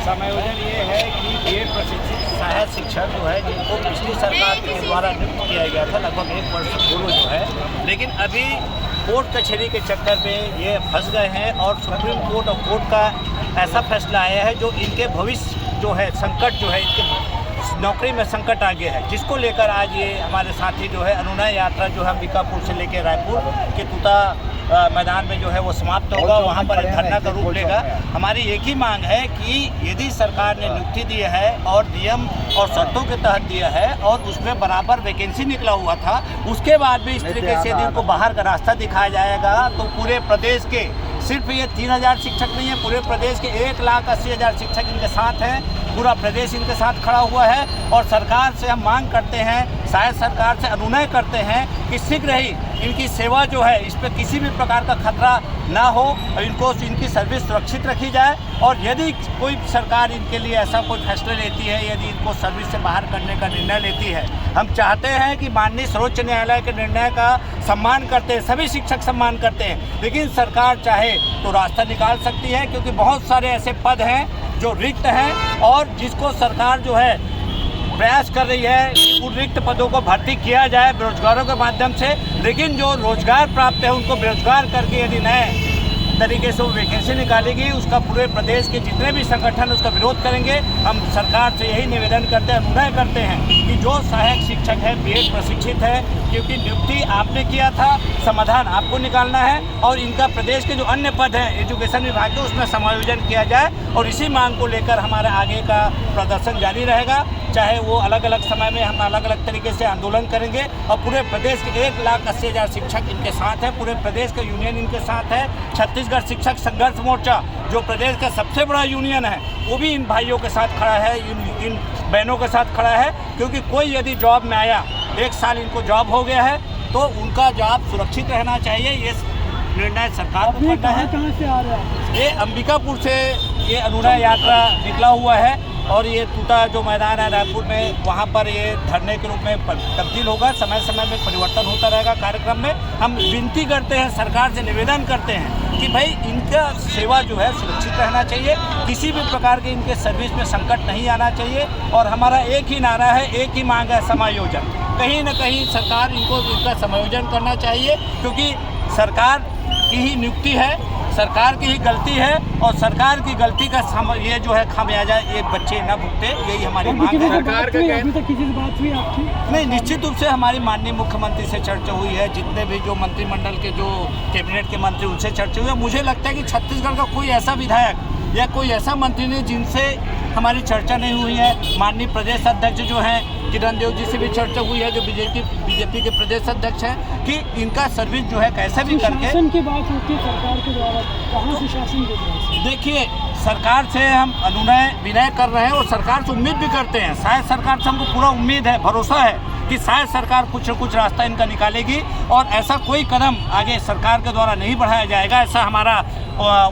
समायोजन ये है कि बीएड प्रशिक्षित सहायक शिक्षक जो है जिनको पिछली सरकार के द्वारा नियुक्त किया गया था लगभग 1 वर्ष पूर्व जो है, लेकिन अभी कोर्ट कचहरी के चक्कर में ये फंस गए हैं और सुप्रीम कोर्ट और कोर्ट का ऐसा फैसला आया है जो इनके भविष्य जो है संकट जो है इनके नौकरी में संकट आ गया है, जिसको लेकर आज ये हमारे साथी जो है अनुनय यात्रा जो है अंबिकापुर से लेकर रायपुर के तूता मैदान में जो है वो समाप्त होगा, वहाँ पर धरना का रूप लेगा। हमारी एक ही मांग है कि यदि सरकार ने नियुक्ति दी है और नियम और शर्तों के तहत दिया है और उसमें बराबर वैकेंसी निकला हुआ था, उसके बाद भी इस तरीके से यदि उनको बाहर का रास्ता दिखाया जाएगा तो पूरे प्रदेश के सिर्फ ये 3000 शिक्षक नहीं है, पूरे प्रदेश के 1,80,000 शिक्षक इनके साथ हैं, पूरा प्रदेश इनके साथ खड़ा हुआ है। और सरकार से हम मांग करते हैं, शायद सरकार से अनुनय करते हैं कि शीघ्र ही इनकी सेवा जो है इस पर किसी भी प्रकार का खतरा ना हो, इनको इनकी सर्विस सुरक्षित रखी जाए। और यदि कोई सरकार इनके लिए ऐसा कोई फैसला लेती है, यदि इनको सर्विस से बाहर करने का निर्णय लेती है, हम चाहते हैं कि माननीय सर्वोच्च न्यायालय के निर्णय का सम्मान करते हैं, सभी शिक्षक सम्मान करते हैं, लेकिन सरकार चाहे तो रास्ता निकाल सकती है, क्योंकि बहुत सारे ऐसे पद हैं जो रिक्त हैं और जिसको सरकार जो है प्रयास कर रही है कि उन रिक्त पदों को भर्ती किया जाए बेरोजगारों के माध्यम से, लेकिन जो रोजगार प्राप्त है उनको बेरोजगार करके यदि नए तरीके से वो वैकेंसी निकालेगी, उसका पूरे प्रदेश के जितने भी संगठन उसका विरोध करेंगे। हम सरकार से यही निवेदन करते हैं, अनुनय करते हैं कि जो सहायक शिक्षक है बीएड प्रशिक्षित है, क्योंकि नियुक्ति आपने किया था, समाधान आपको निकालना है और इनका प्रदेश के जो अन्य पद हैं एजुकेशन विभाग के उसमें समायोजन किया जाए। और इसी मांग को लेकर हमारा आगे का प्रदर्शन जारी रहेगा, चाहे वो अलग अलग समय में हम अलग अलग तरीके से आंदोलन करेंगे। और पूरे प्रदेश के 1,80,000 शिक्षक इनके साथ हैं, पूरे प्रदेश का यूनियन इनके साथ है। छत्तीसगढ़ शिक्षक संघर्ष मोर्चा जो प्रदेश का सबसे बड़ा यूनियन है वो भी इन भाइयों के साथ खड़ा है, इन बहनों के साथ खड़ा है, क्योंकि कोई यदि जॉब में आया, 1 साल इनको जॉब हो गया है, तो उनका जॉब सुरक्षित रहना चाहिए। ये निर्णय सरकार को करना है। कहाँ से आ रहा है? ये अंबिकापुर से ये अनुनय यात्रा निकला हुआ है और ये तूता जो मैदान है रायपुर में, वहाँ पर ये धरने के रूप में तब्दील होगा। समय समय में परिवर्तन होता रहेगा कार्यक्रम में। हम विनती करते हैं, सरकार से निवेदन करते हैं कि भाई इनका सेवा जो है सुरक्षित रहना चाहिए, किसी भी प्रकार के इनके सर्विस में संकट नहीं आना चाहिए। और हमारा एक ही नारा है, एक ही मांग है, समायोजन। कहीं न कहीं सरकार इनका समायोजन करना चाहिए, क्योंकि सरकार की ही नियुक्ति है, सरकार की ही गलती है और सरकार की गलती का ये जो है खामियाजा ये बच्चे न भुगते, यही हमारी मांग है। सरकार का अभी तक किसी से बात हुई आपकी? नहीं, निश्चित रूप से हमारी माननीय मुख्यमंत्री से चर्चा हुई है, जितने भी जो मंत्रिमंडल के जो कैबिनेट के मंत्री उनसे चर्चा हुई है। मुझे लगता है कि छत्तीसगढ़ का कोई ऐसा विधायक या कोई ऐसा मंत्री नहीं जिनसे हमारी चर्चा नहीं हुई है। माननीय प्रदेश अध्यक्ष जो हैं किरण देव जी से भी चर्चा हुई है, जो बीजेपी के प्रदेश अध्यक्ष हैं, कि इनका सर्विस जो है कैसे भी करके। शासन की बात होती है सरकार के द्वारा, कहाँ से शासन के द्वारा? देखिए, सरकार से हम अनुनय विनय कर रहे हैं और सरकार से उम्मीद भी करते हैं, शायद सरकार से हमको पूरा उम्मीद है, भरोसा है कि शायद सरकार कुछ न कुछ रास्ता इनका निकालेगी और ऐसा कोई कदम आगे सरकार के द्वारा नहीं बढ़ाया जाएगा। ऐसा हमारा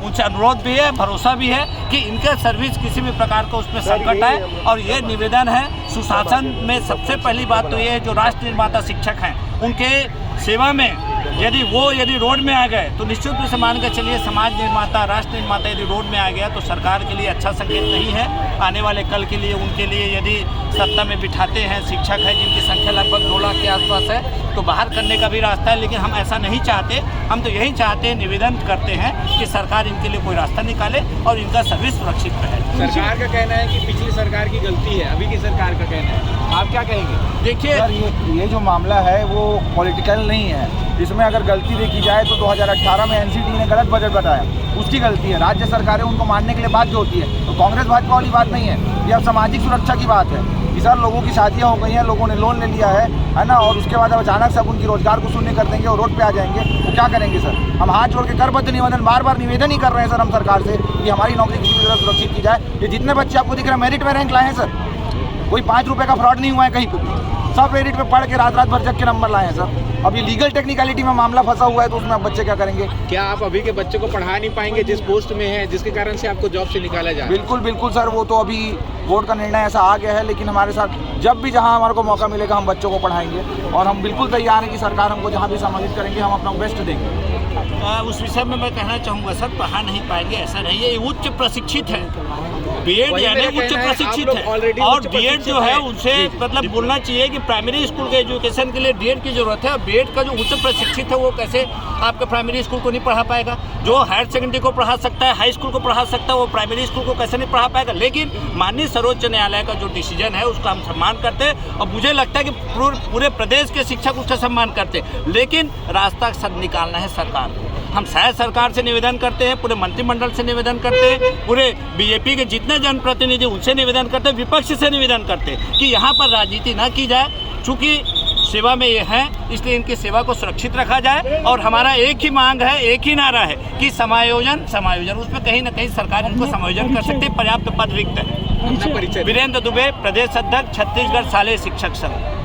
उनसे अनुरोध भी है, भरोसा भी है कि इनका सर्विस किसी भी प्रकार का उसमें संकट आए। और ये निवेदन है, सुशासन में सबसे पहली बात तो ये है, जो राष्ट्र निर्माता शिक्षक हैं उनके सेवा में यदि रोड में आ गए तो निश्चित रूप से मान कर चलिए समाज निर्माता, राष्ट्र निर्माता यदि रोड में आ गया तो सरकार के लिए अच्छा संकेत नहीं है। आने वाले कल के लिए उनके लिए यदि सत्ता में बिठाते हैं शिक्षक है जिनकी संख्या लगभग 2 लाख के आसपास है, तो बाहर करने का भी रास्ता है। लेकिन हम ऐसा नहीं चाहते, हम तो यही चाहते हैं, निवेदन करते हैं कि सरकार इनके लिए कोई रास्ता निकाले और इनका सर्विस सुरक्षित रहे। सरकार का कहना है कि पिछली सरकार की गलती है, अभी की सरकार का कहना है, आप क्या कहेंगे? देखिए, ये जो मामला है वो पॉलिटिकल नहीं है। इसमें अगर गलती देखी जाए तो 2018 में एनसीटी ने गलत बजट बताया, उसकी गलती है। राज्य सरकारें उनको मानने के लिए बाध्य होती है, तो कांग्रेस भाजपा वाली बात नहीं है। ये अब सामाजिक सुरक्षा की बात है कि सर लोगों की शादियां हो गई हैं, लोगों ने लोन ले लिया है ना, और उसके बाद अब अचानक से अब उनकी रोजगार को शून्य कर देंगे और रोड पे आ जाएंगे, तो क्या करेंगे सर? हम हाथ जोड़ के करबद्ध निवेदन बार बार निवेदन ही कर रहे हैं सर हम सरकार से कि हमारी नौकरी किसी भी तरह सुरक्षित की जाए। ये जितने बच्चे आपको दिख रहे हैं मेरिट में रैंक लाए हैं सर, कोई 5 रुपये का फ्रॉड नहीं हुआ है कहीं पर, सब मेरिट पे पढ़ के रात भर जग के नंबर लाए हैं सर। अब ये लीगल टेक्निकलिटी में मामला फंसा हुआ है, तो उसमें अब बच्चे क्या करेंगे? क्या आप अभी के बच्चे को पढ़ा नहीं पाएंगे जिस पोस्ट में है, जिसके कारण से आपको जॉब से निकाला जाए? बिल्कुल सर, वो तो अभी बोर्ड का निर्णय ऐसा आ गया है, लेकिन हमारे साथ जब भी जहां हमारे को मौका मिलेगा हम बच्चों को पढ़ाएंगे और हम बिल्कुल तैयार हैं कि सरकार हमको जहां भी सम्मानित करेंगे हम अपना बेस्ट देंगे। उस विषय में मैं कहना चाहूँगा सर, पढ़ा नहीं पाएंगे ऐसा नहीं है, ये उच्च प्रशिक्षित है। बीएड वही यानी मेरा उच्च कहना है, प्रशिक्षित आप लोग already है, और उच्च बीएड जो प्रशिक्षित है है। उनसे जी। मतलब बोलना चाहिए कि प्राइमरी स्कूल के एजुकेशन के लिए बीएड की जरूरत है, और बीएड का जो उच्च प्रशिक्षित है वो कैसे आपके प्राइमरी स्कूल को नहीं पढ़ा पाएगा। जो हायर सेकेंडरी को पढ़ा सकता है, हाई स्कूल को पढ़ा सकता है, वो प्राइमरी स्कूल को कैसे नहीं पढ़ा पाएगा। लेकिन माननीय सर्वोच्च न्यायालय का जो डिसीजन है उसका हम सम्मान करते हैं, और मुझे लगता है कि पूरे प्रदेश के शिक्षक उसका सम्मान करते हैं। लेकिन रास्ता सब निकालना है सरकार को। हम शायद सरकार से निवेदन करते हैं, पूरे मंत्रिमंडल से निवेदन करते हैं, पूरे बीजेपी के जितने जनप्रतिनिधि उनसे निवेदन करते हैं, विपक्ष से निवेदन करते हैं कि यहाँ पर राजनीति ना की जाए। चूँकि सेवा में ये है, इसलिए इनकी सेवा को सुरक्षित रखा जाए। और हमारा एक ही मांग है, एक ही नारा है कि समायोजन उसमें कहीं ना कहीं सरकार इनको समायोजन कर सकती है। पर्याप्त पद रिक्त है। अपना परिचय। वीरेंद्र दुबे, प्रदेश अध्यक्ष, छत्तीसगढ़ शालेय शिक्षक संघ।